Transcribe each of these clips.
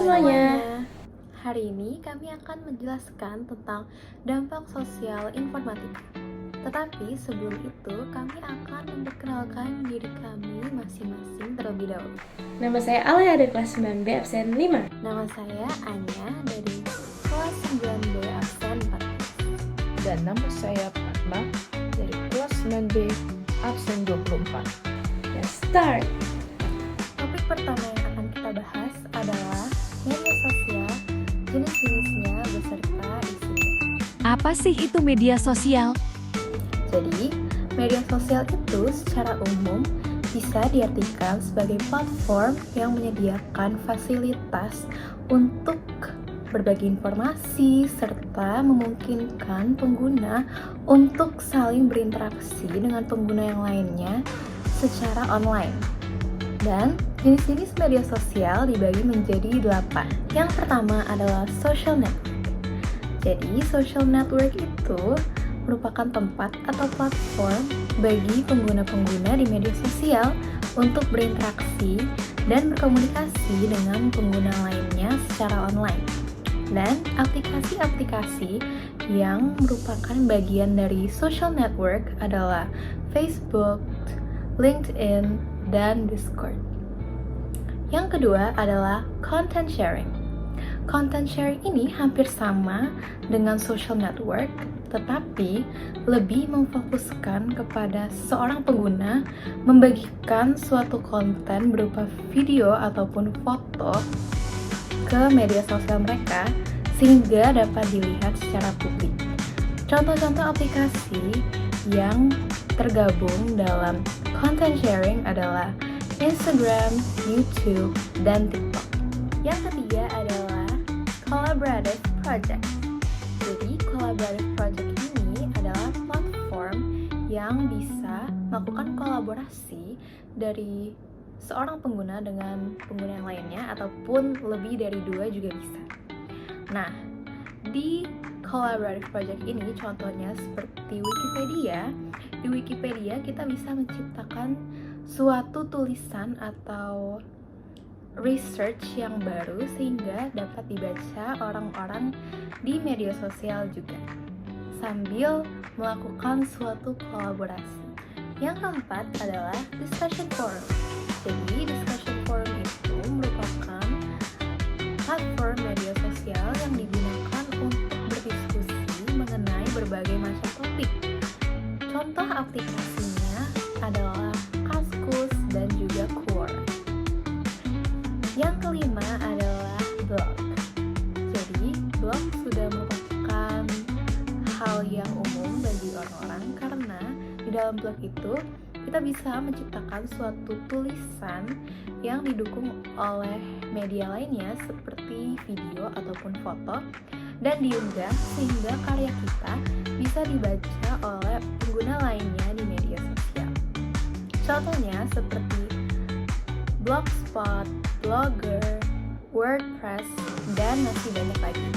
semuanya. Hari ini kami akan menjelaskan tentang dampak sosial informatika. Tetapi sebelum itu kami akan memperkenalkan diri kami masing-masing terlebih dahulu. Nama saya Alia dari kelas 9B absen 5. Nama saya Anya dari kelas 9B absen 14. Dan nama saya Fatma dari kelas 9B absen 24. Let's start. Topik pertama yang akan kita bahas adalah media sosial, jenis-jenisnya beserta isinya. Apa sih itu media sosial? Jadi, media sosial itu secara umum bisa diartikan sebagai platform yang menyediakan fasilitas untuk berbagi informasi serta memungkinkan pengguna untuk saling berinteraksi dengan pengguna yang lainnya secara online. Dan jenis-jenis media sosial dibagi menjadi 8. Yang pertama adalah social network. Jadi, social network itu merupakan tempat atau platform bagi pengguna-pengguna di media sosial untuk berinteraksi dan berkomunikasi dengan pengguna lainnya secara online. Dan aplikasi-aplikasi yang merupakan bagian dari social network adalah Facebook, LinkedIn, dan Discord. Yang kedua adalah content sharing. Content sharing ini hampir sama dengan social network, tetapi lebih memfokuskan kepada seorang pengguna membagikan suatu konten berupa video ataupun foto ke media sosial mereka sehingga dapat dilihat secara publik. Contoh-contoh aplikasi yang tergabung dalam content sharing adalah Instagram, YouTube, dan TikTok. Yang ketiga adalah collaborative project. Jadi, collaborative project ini adalah platform yang bisa melakukan kolaborasi dari seorang pengguna dengan pengguna yang lainnya ataupun lebih dari 2 juga bisa. Nah, di collaborative project ini contohnya seperti Wikipedia. Di Wikipedia kita bisa menciptakan suatu tulisan atau research yang baru sehingga dapat dibaca orang-orang di media sosial juga sambil melakukan suatu kolaborasi. Yang keempat adalah discussion forum. Jadi discussion forum itu merupakan platform media sosial yang digunakan untuk berdiskusi mengenai berbagai macam topik. Contoh aplikasinya adalah Kaskus dan juga Quora. Yang kelima adalah blog. Jadi, blog sudah merupakan hal yang umum bagi orang-orang karena di dalam blog itu kita bisa menciptakan suatu tulisan yang didukung oleh media lainnya seperti video ataupun foto dan diunggah sehingga karya kita bisa dibaca oleh pengguna lainnya di media sosial. Contohnya seperti Blogspot, Blogger, WordPress, dan masih banyak lagi.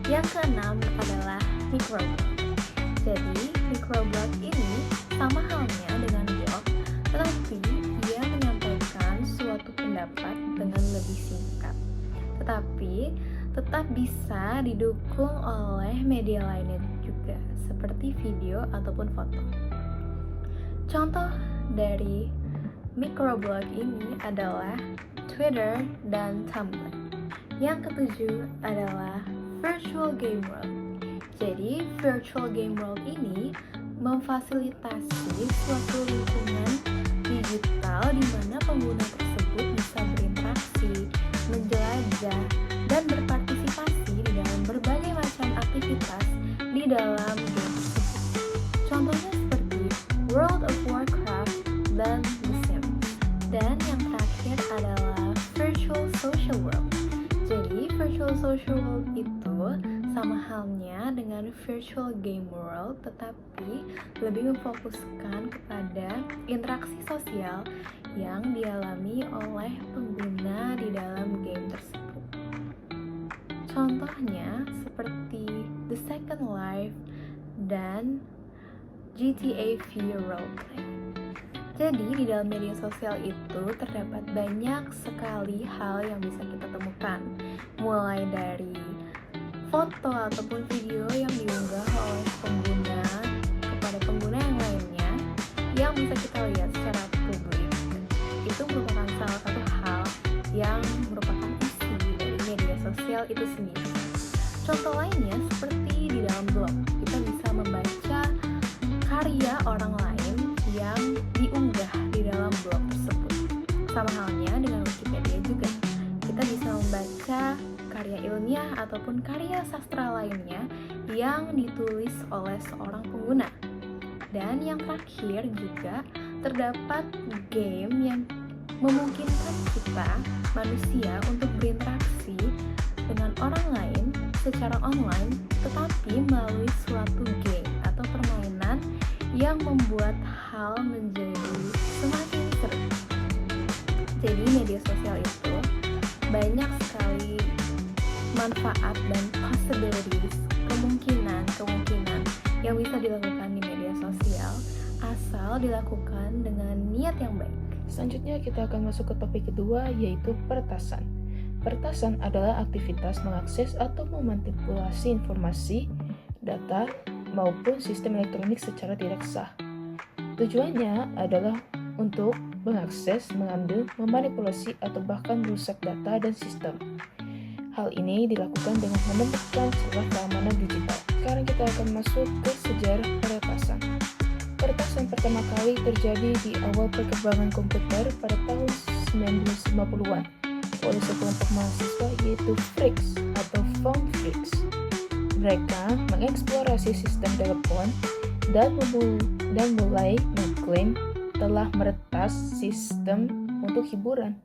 Yang keenam adalah microblog. Jadi, microblog ini sama halnya dengan blog, tetapi dia menyampaikan suatu pendapat dengan lebih singkat. Tetapi tetap bisa didukung oleh media lainnya juga, seperti video ataupun foto. Contoh dari microblog ini adalah Twitter dan Tumblr. Yang ketujuh adalah virtual game world. Jadi, virtual game world ini memfasilitasi suatu lingkungan digital di mana pengguna tersebut bisa berinteraksi, menjelajah, dan berpartisipasi di dalam berbagai macam aktivitas di dalam game tersebut. Contohnya seperti World of Warcraft dan The Sims. Dan yang terakhir adalah virtual social world. Jadi, virtual social world itu sama halnya dengan virtual game world, tetapi lebih memfokuskan kepada interaksi sosial yang dialami oleh pengguna di dalam game tersebut. Contohnya seperti The Second Life dan GTA V Roleplay. Jadi di dalam media sosial itu terdapat banyak sekali hal yang bisa kita temukan. mulai dari foto ataupun video yang diunggah oleh pengguna kepada pengguna yang lainnya yang bisa kita lihat secara publik. Itu merupakan salah satu hal yang merupakan isi dari media sosial itu sendiri. Contoh lainnya seperti di dalam blog, kita bisa membaca karya orang lain yang diunggah di dalam blog tersebut. Sama halnya dengan Wikipedia juga, kita bisa membaca karya ilmiah ataupun karya sastra lainnya yang ditulis oleh seorang pengguna. Dan yang terakhir juga terdapat game yang memungkinkan kita manusia untuk berinteraksi dengan orang lain secara online, tetapi melalui suatu game atau permainan yang membuat hal menjadi semakin seru. Jadi media sosial itu banyak sekali manfaat dan possibilities, kemungkinan yang bisa dilakukan di media sosial asal dilakukan dengan niat yang baik. Selanjutnya kita akan masuk ke topik kedua, yaitu peretasan. Peretasan adalah aktivitas mengakses atau memanipulasi informasi, data, maupun sistem elektronik secara tidak sah. Tujuannya adalah untuk mengakses, mengambil, memanipulasi, atau bahkan merusak data dan sistem. Hal ini dilakukan dengan menemukan celah keamanan digital. Sekarang kita akan masuk ke sejarah peretasan. Peretasan pertama kali terjadi di awal perkembangan komputer pada tahun 1950-an oleh sekelompok mahasiswa yaitu Freaks atau Phone Freaks. Mereka mengeksplorasi sistem telepon dan mulai mengklaim telah meretas sistem untuk hiburan.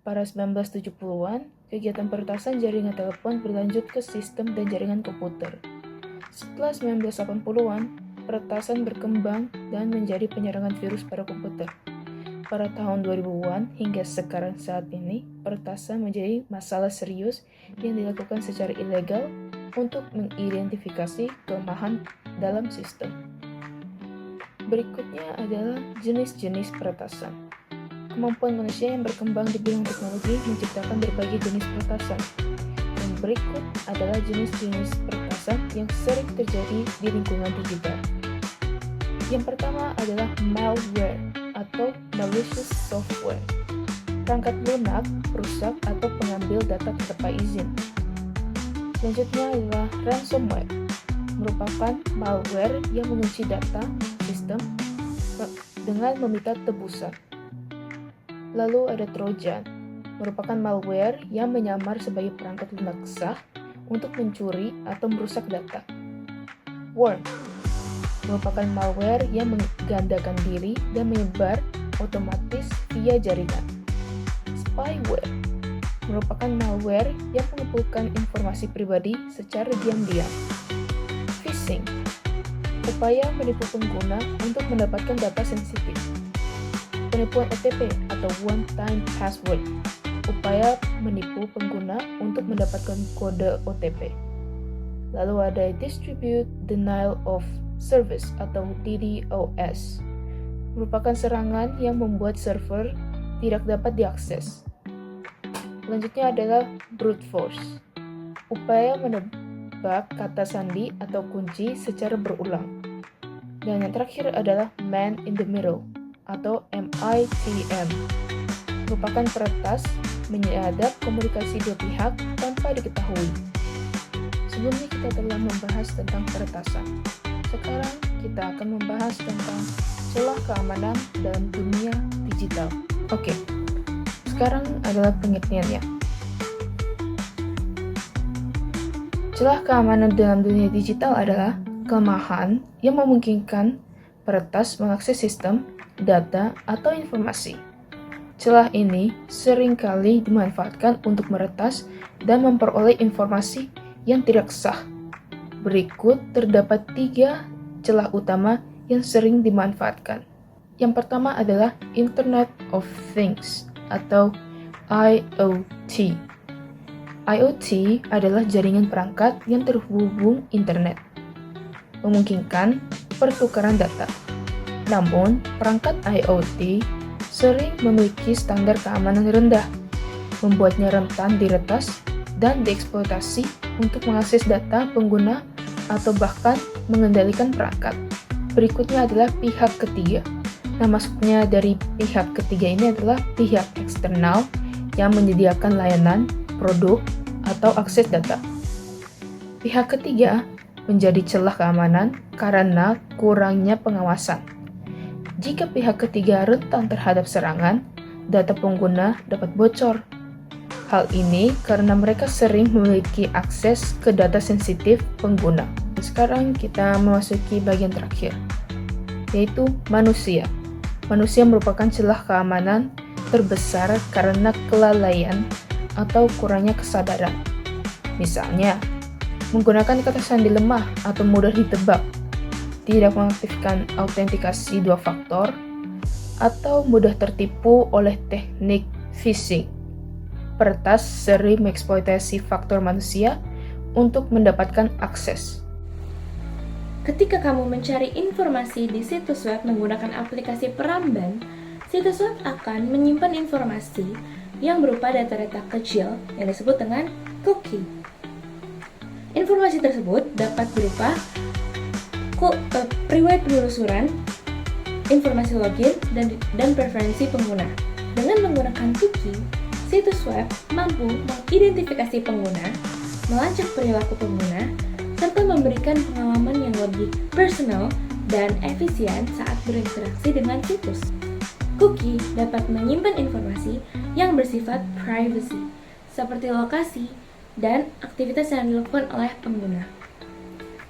Pada 1970-an, kegiatan peretasan jaringan telepon berlanjut ke sistem dan jaringan komputer. Setelah 1980-an, peretasan berkembang dan menjadi penyerangan virus pada komputer. Pada tahun 2000-an hingga sekarang saat ini, peretasan menjadi masalah serius yang dilakukan secara ilegal untuk mengidentifikasi kelemahan dalam sistem. Berikutnya adalah jenis-jenis peretasan. Kemampuan manusia yang berkembang di bidang teknologi menciptakan berbagai jenis peretasan. Yang berikut adalah jenis-jenis peretasan yang sering terjadi di lingkungan digital. Yang pertama adalah malware atau malicious software. Perangkat lunak, perusak, atau pengambil data tanpa izin. Selanjutnya adalah ransomware, merupakan malware yang mengunci data sistem dengan meminta tebusan. Lalu ada Trojan, merupakan malware yang menyamar sebagai perangkat lunak sah untuk mencuri atau merusak data. Worm, merupakan malware yang menggandakan diri dan menyebar otomatis via jaringan. Spyware, merupakan malware yang mengumpulkan informasi pribadi secara diam-diam. Phishing, upaya menipu pengguna untuk mendapatkan data sensitif. Penipuan OTP atau One Time Password, upaya menipu pengguna untuk mendapatkan kode OTP. Lalu ada Distribute Denial of Service atau DDoS, merupakan serangan yang membuat server tidak dapat diakses. Selanjutnya adalah brute force, upaya menebak kata sandi atau kunci secara berulang. Dan yang terakhir adalah man in the middle atau MITM, merupakan peretas menyadap komunikasi dua pihak tanpa diketahui. Sebelumnya kita telah membahas tentang peretasan. Sekarang kita akan membahas tentang celah keamanan dalam dunia digital. Oke, sekarang adalah pengertiannya. Celah keamanan dalam dunia digital adalah kelemahan yang memungkinkan peretas mengakses sistem, data, atau informasi. Celah ini seringkali dimanfaatkan untuk meretas dan memperoleh informasi yang tidak sah. Berikut terdapat 3 celah utama yang sering dimanfaatkan. Yang pertama adalah Internet of Things atau IoT. IoT adalah jaringan perangkat yang terhubung internet, memungkinkan pertukaran data. Namun, perangkat IoT sering memiliki standar keamanan rendah, membuatnya rentan diretas dan dieksploitasi untuk mengakses data pengguna atau bahkan mengendalikan perangkat. Berikutnya adalah pihak ketiga. Nah, maksudnya dari pihak ketiga ini adalah pihak eksternal yang menyediakan layanan, produk, atau akses data. Pihak ketiga menjadi celah keamanan karena kurangnya pengawasan. Jika pihak ketiga rentan terhadap serangan, data pengguna dapat bocor. Hal ini karena mereka sering memiliki akses ke data sensitif pengguna. Sekarang kita memasuki bagian terakhir, yaitu manusia. Manusia merupakan celah keamanan terbesar karena kelalaian atau kurangnya kesadaran. Misalnya, menggunakan kata sandi lemah atau mudah ditebak, tidak mengaktifkan autentikasi 2 faktor, atau mudah tertipu oleh teknik phishing. Peretas sering mengeksploitasi faktor manusia untuk mendapatkan akses. Ketika kamu mencari informasi di situs web menggunakan aplikasi peramban, situs web akan menyimpan informasi yang berupa data-data kecil yang disebut dengan cookie. Informasi tersebut dapat berupa riwayat penelusuran, informasi login, dan preferensi pengguna. Dengan menggunakan cookie, situs web mampu mengidentifikasi pengguna, melacak perilaku pengguna, serta memberikan pengalaman yang lebih personal dan efisien saat berinteraksi dengan situs. Cookie dapat menyimpan informasi yang bersifat privacy, seperti lokasi dan aktivitas yang dilakukan oleh pengguna.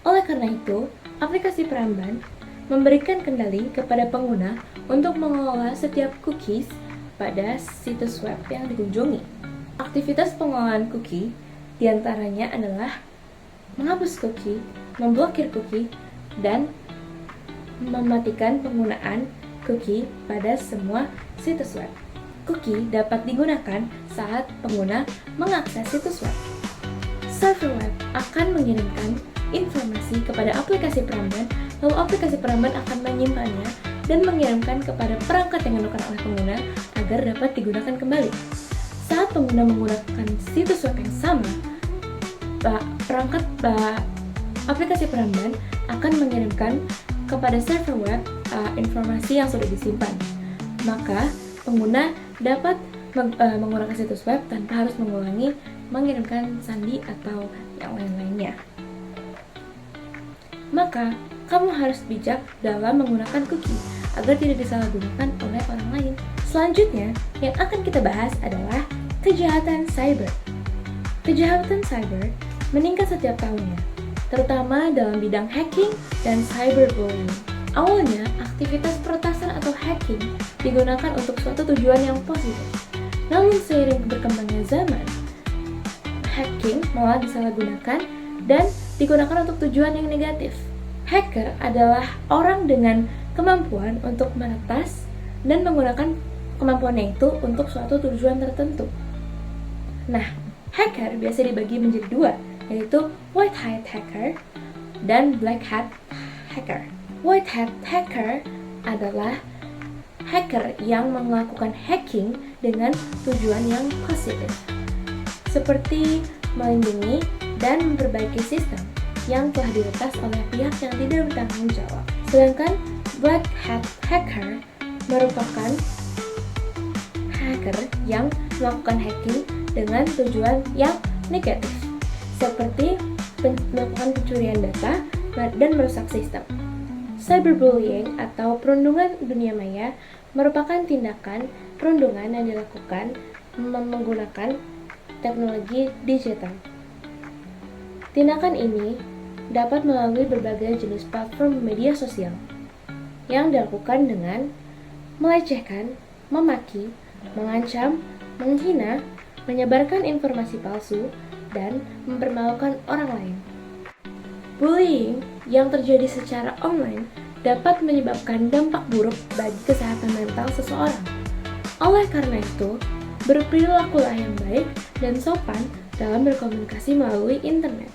Oleh karena itu, aplikasi peramban memberikan kendali kepada pengguna untuk mengelola setiap cookies pada situs web yang dikunjungi. Aktivitas pengelolaan cookie diantaranya adalah menghapus cookie, memblokir cookie, dan mematikan penggunaan cookie pada semua situs web. Cookie dapat digunakan saat pengguna mengakses situs web. Server web akan mengirimkan informasi kepada aplikasi peramban, lalu aplikasi peramban akan menyimpannya dan mengirimkan kepada perangkat yang digunakan oleh pengguna agar dapat digunakan kembali. Saat pengguna menggunakan situs web yang sama, aplikasi peramban akan mengirimkan kepada server web informasi yang sudah disimpan. Maka pengguna dapat menggunakan situs web tanpa harus mengirimkan sandi atau yang lain-lainnya. Maka kamu harus bijak dalam menggunakan cookie agar tidak disalahgunakan oleh orang lain. Selanjutnya, yang akan kita bahas adalah kejahatan cyber. Kejahatan cyber meningkat setiap tahunnya, terutama dalam bidang hacking dan cyberbullying. Awalnya, aktivitas peretasan atau hacking digunakan untuk suatu tujuan yang positif. Namun seiring berkembangnya zaman, hacking malah disalahgunakan dan digunakan untuk tujuan yang negatif. Hacker adalah orang dengan kemampuan untuk meretas dan menggunakan kemampuannya itu untuk suatu tujuan tertentu. Nah, hacker biasa dibagi menjadi 2, yaitu white hat hacker dan black hat hacker. White hat hacker adalah hacker yang melakukan hacking dengan tujuan yang positif, seperti melindungi dan memperbaiki sistem yang telah diretas oleh pihak yang tidak bertanggung jawab. Sedangkan black hat hacker merupakan hacker yang melakukan hacking dengan tujuan yang negatif, seperti melakukan pencurian data dan merusak sistem. Cyberbullying atau perundungan dunia maya merupakan tindakan perundungan yang dilakukan menggunakan teknologi digital. Tindakan ini dapat melalui berbagai jenis platform media sosial yang dilakukan dengan melecehkan, memaki, mengancam, menghina, menyebarkan informasi palsu, dan mempermalukan orang lain. Bullying yang terjadi secara online dapat menyebabkan dampak buruk bagi kesehatan mental seseorang. Oleh karena itu, berperilakulah yang baik dan sopan dalam berkomunikasi melalui internet.